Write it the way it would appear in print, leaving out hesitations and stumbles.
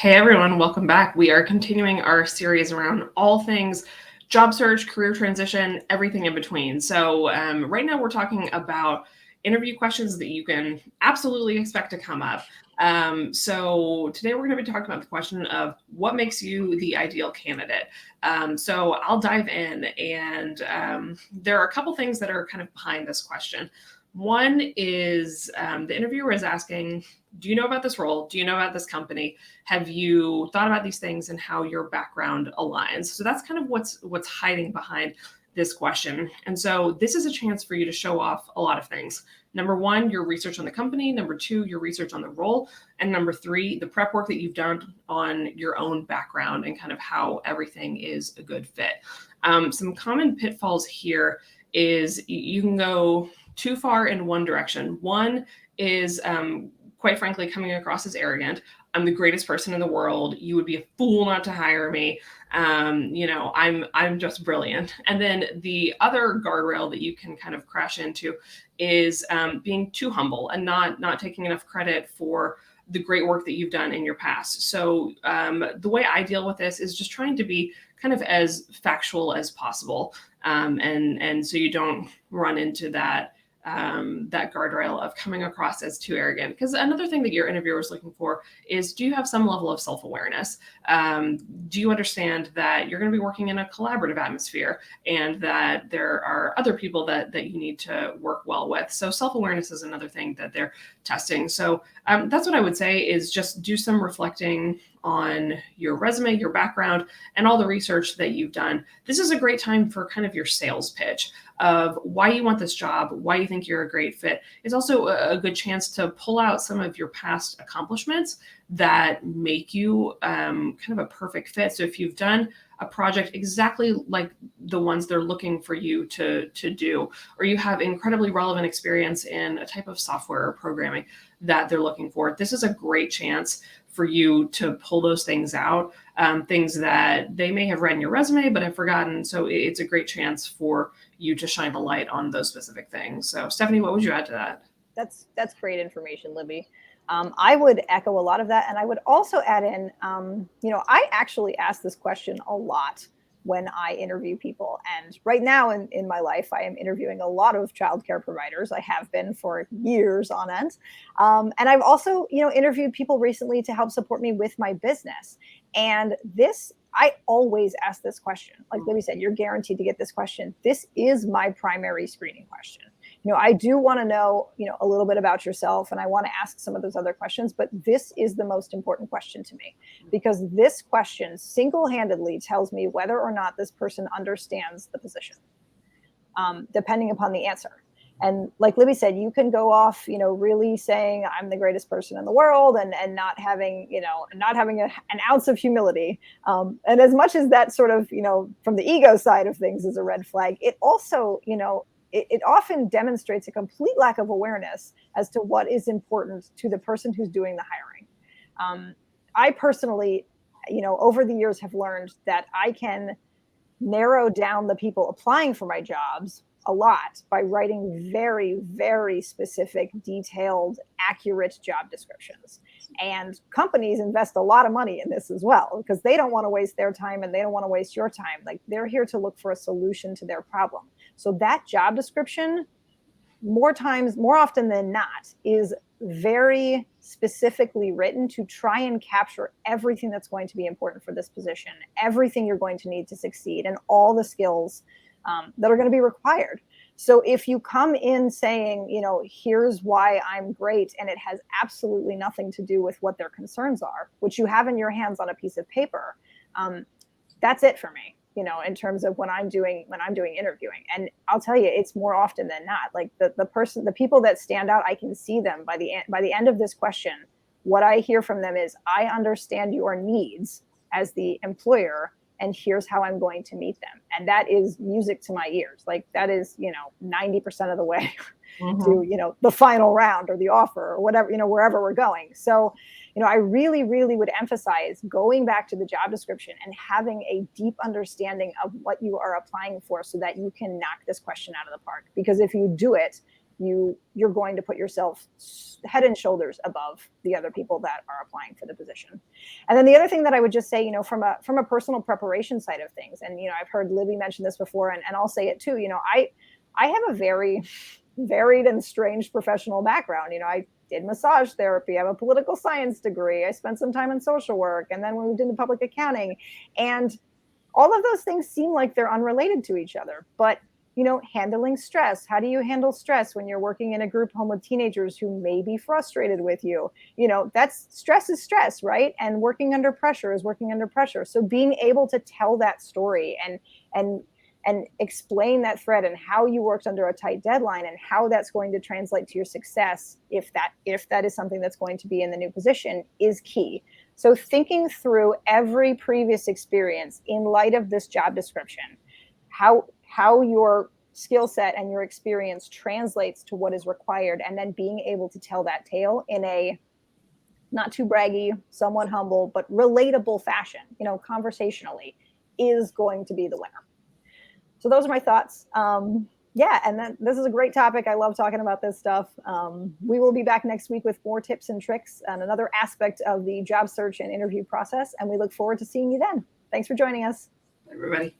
Hey everyone, welcome back. We are continuing our series around all things job search, career transition, everything in between. So right now we're talking about interview questions that you can absolutely expect to come up. So today we're going to be talking about the question of what makes you the ideal candidate. So I'll dive in, and there are a couple things that are kind of behind this question. One is the interviewer is asking, do you know about this role? Do you know about this company? Have you thought about these things and how your background aligns? So that's kind of what's hiding behind this question. And so this is a chance for you to show off a lot of things. Number one, your research on the company. Number two, your research on the role. And number three, the prep work that you've done on your own background and kind of how everything is a good fit. Some common pitfalls here is you can go too far in one direction. One is quite frankly, coming across as arrogant. I'm the greatest person in the world. You would be a fool not to hire me. I'm just brilliant. And then the other guardrail that you can kind of crash into is being too humble and not taking enough credit for the great work that you've done in your past. So the way I deal with this is just trying to be kind of as factual as possible, and so you don't run into that guardrail of coming across as too arrogant. Because another thing that your interviewer is looking for is, do you have some level of self-awareness? Do you understand that you're going to be working in a collaborative atmosphere and that there are other people that you need to work well with? So self-awareness is another thing that they're testing. So that's what I would say, is just do some reflecting on your resume, your background, and all the research that you've done. This is a great time for kind of your sales pitch of why you want this job, why you think you're a great fit. It's also a good chance to pull out some of your past accomplishments that make you kind of a perfect fit. So if you've done a project exactly like the ones they're looking for you to do, or you have incredibly relevant experience in a type of software or programming that they're looking for, this is a great chance for you to pull those things out, things that they may have read in your resume but have forgotten. So it's a great chance for you to shine a light on those specific things. So Stephanie, what would you add to that? That's great information, Libby. I would echo a lot of that. And I would also add in, I actually ask this question a lot when I interview people. And right now in my life, I am interviewing a lot of childcare providers. I have been for years on end. And I've also, interviewed people recently to help support me with my business. And I always ask this question. Like Libby said, you're guaranteed to get this question. This is my primary screening question. I do want to know, a little bit about yourself, and I want to ask some of those other questions, but this is the most important question to me, because this question single-handedly tells me whether or not this person understands the position, depending upon the answer. And like Libby said, you can go off, really saying I'm the greatest person in the world and not having, an ounce of humility. And as much as that sort of, from the ego side of things is a red flag, it also, it often demonstrates a complete lack of awareness as to what is important to the person who's doing the hiring. I personally, over the years have learned that I can narrow down the people applying for my jobs a lot by writing very, very specific, detailed, accurate job descriptions. And companies invest a lot of money in this as well, because they don't want to waste their time and they don't want to waste your time. Like, they're here to look for a solution to their problem. So that job description, more often than not, is very specifically written to try and capture everything that's going to be important for this position, everything you're going to need to succeed, and all the skills that are going to be required. So if you come in saying, here's why I'm great, and it has absolutely nothing to do with what their concerns are, which you have in your hands on a piece of paper, that's it for me, in terms of when I'm doing interviewing. And I'll tell you, it's more often than not, like the people that stand out, I can see them by the end of this question. What I hear from them is, I understand your needs as the employer, and here's how I'm going to meet them. And that is music to my ears. Like, that is, 90% of the way to, the final round or the offer or whatever, wherever we're going. So, I really, really would emphasize going back to the job description and having a deep understanding of what you are applying for, so that you can knock this question out of the park. Because if you do it, you're going to put yourself head and shoulders above the other people that are applying for the position. And then the other thing that I would just say, from a personal preparation side of things, and I've heard Libby mention this before, and I'll say it too. I have a very varied and strange professional background. I did massage therapy. I have a political science degree. I spent some time in social work, and then moved into public accounting. And all of those things seem like they're unrelated to each other. But handling stress. How do you handle stress when you're working in a group home with teenagers who may be frustrated with you? That's stress is stress, right? And working under pressure is working under pressure. So being able to tell that story and explain that thread and how you worked under a tight deadline and how that's going to translate to your success, if that is something that's going to be in the new position, is key. So thinking through every previous experience in light of this job description, how your skill set and your experience translates to what is required, and then being able to tell that tale in a not too braggy, somewhat humble, but relatable fashion, conversationally, is going to be the winner. So those are my thoughts. Yeah, and then this is a great topic. I love talking about this stuff. We will be back next week with more tips and tricks and another aspect of the job search and interview process, and we look forward to seeing you then. Thanks for joining us. Everybody.